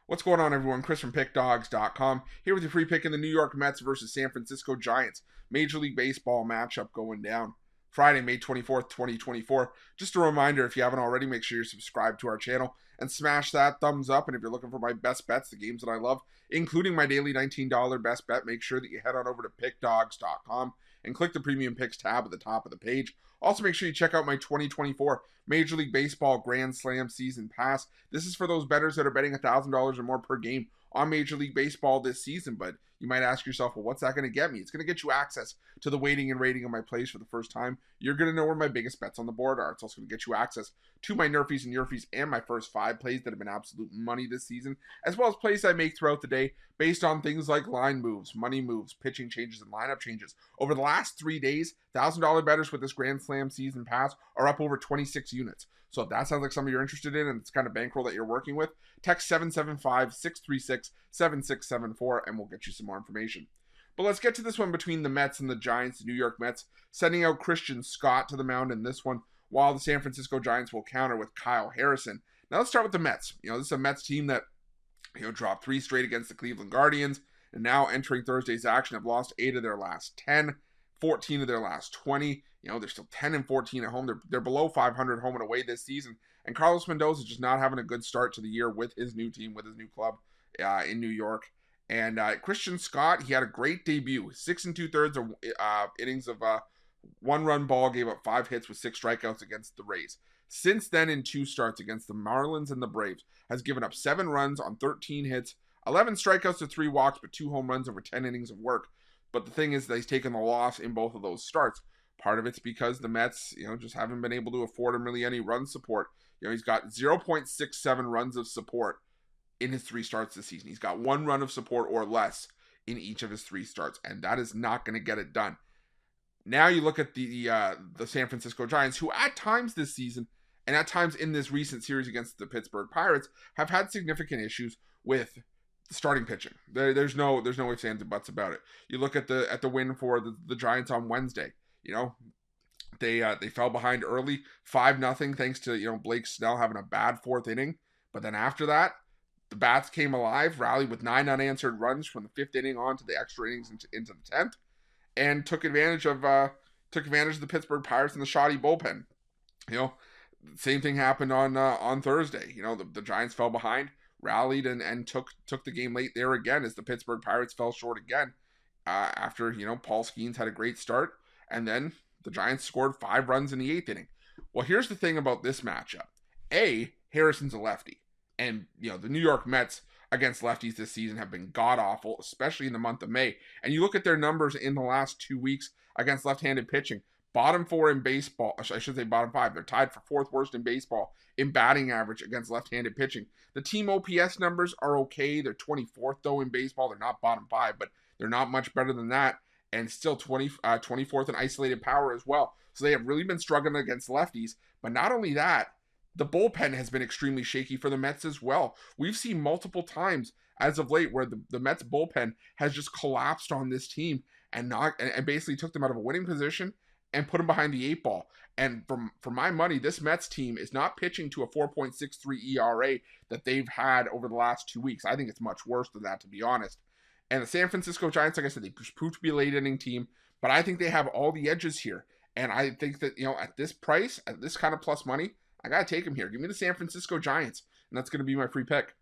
What's going on, everyone? Chris from Pickdawgz.com here with your free pick in the New York Mets versus San Francisco Giants Major League Baseball matchup going down Friday, May 24th, 2024. Just a reminder, if you haven't already, make sure you're subscribed to our channel and smash that thumbs up. And if you're looking for my best bets, the games that I love, including my daily $19 best bet, make sure that you head on over to Pickdawgz.com and click the Premium Picks tab at the top of the page. Also, make sure you check out my 2024 Major League Baseball Grand Slam Season Pass. This is for those bettors that are betting $1,000 or more per game on Major League Baseball this season. But you might ask yourself, well, what's that going to get me? It's going to get you access to the weighting and rating of my plays for the first time. You're going to know where my biggest bets on the board are. It's also going to get you access to my Nerfies and Yurfies and my first 5 plays that have been absolute money this season, as well as plays I make throughout the day based on things like line moves, money moves, pitching changes, and lineup changes. Over the last 3 days, $1,000 bettors with this Grand Slam Season Pass are up over 26 units. So if that sounds like something you're interested in and it's kind of bankroll that you're working with, text 775-636-7674 and we'll get you some more information. But let's get to this one between the Mets and the Giants. The New York Mets sending out Christian Scott to the mound in this one, while the San Francisco Giants will counter with Kyle Harrison. Now let's start with the Mets. This is a Mets team that dropped 3 straight against the Cleveland Guardians, and now entering Thursday's action have lost 8 of their last 10, 14 of their last 20. They're still 10-14 at home. They're below 500 home and away this season. And Carlos Mendoza is just not having a good start to the year with his new team, with his new club in New York. And Christian Scott, he had a great debut. 6 2/3 innings of 1-run ball, gave up 5 hits with 6 strikeouts against the Rays. Since then, in 2 starts against the Marlins and the Braves, has given up 7 runs on 13 hits, 11 strikeouts to 3 walks, but 2 home runs over 10 innings of work. But the thing is that he's taken the loss in both of those starts. Part of it's because the Mets, just haven't been able to afford him really any run support. He's got 0.67 runs of support in his 3 starts this season. He's got 1 run of support or less in each of his 3 starts, and that is not going to get it done. Now you look at the San Francisco Giants, who at times this season and at times in this recent series against the Pittsburgh Pirates have had significant issues with starting pitching. There's no ifs, ands, and buts about it. You look at the win for the Giants on Wednesday. They fell behind early, 5-0, thanks to Blake Snell having a bad 4th inning. But then after that, the bats came alive, rallied with 9 unanswered runs from the 5th inning on to the extra innings into the 10th, and took advantage of the Pittsburgh Pirates and the shoddy bullpen. Same thing happened on Thursday. The Giants fell behind, rallied and took the game late there again as the Pittsburgh Pirates fell short again after Paul Skeens had a great start, and then the Giants scored 5 runs in the 8th inning. Well, here's the thing about this matchup. Harrison's a lefty, and the New York Mets against lefties this season have been god-awful, especially in the month of May. And you look at their numbers in the last 2 weeks against left-handed pitching. Bottom 4 in baseball, I should say bottom 5. They're tied for 4th worst in baseball in batting average against left-handed pitching. The team OPS numbers are okay. They're 24th, though, in baseball. They're not bottom 5, but they're not much better than that. And still 24th in isolated power as well. So they have really been struggling against lefties. But not only that, the bullpen has been extremely shaky for the Mets as well. We've seen multiple times as of late where the Mets bullpen has just collapsed on this team and basically took them out of a winning position and put them behind the 8 ball. And for my money, this Mets team is not pitching to a 4.63 ERA that they've had over the last 2 weeks. I think it's much worse than that, to be honest. And the San Francisco Giants, like I said, they proved to be a late-inning team, but I think they have all the edges here. And I think that, at this price, at this kind of plus money, I got to take them here. Give me the San Francisco Giants, and that's going to be my free pick.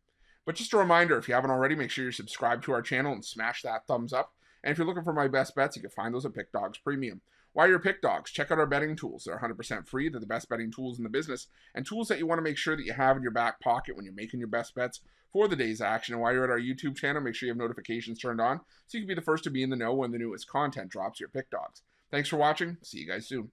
But just a reminder, if you haven't already, make sure you're subscribed to our channel and smash that thumbs up. And if you're looking for my best bets, you can find those at Pick Dawgz Premium. While you're Pick Dawgz, check out our betting tools. They're 100% free. They're the best betting tools in the business, and tools that you want to make sure that you have in your back pocket when you're making your best bets for the day's action. And while you're at our YouTube channel, make sure you have notifications turned on so you can be the first to be in the know when the newest content drops here at Pick Dawgz. Thanks for watching. See you guys soon.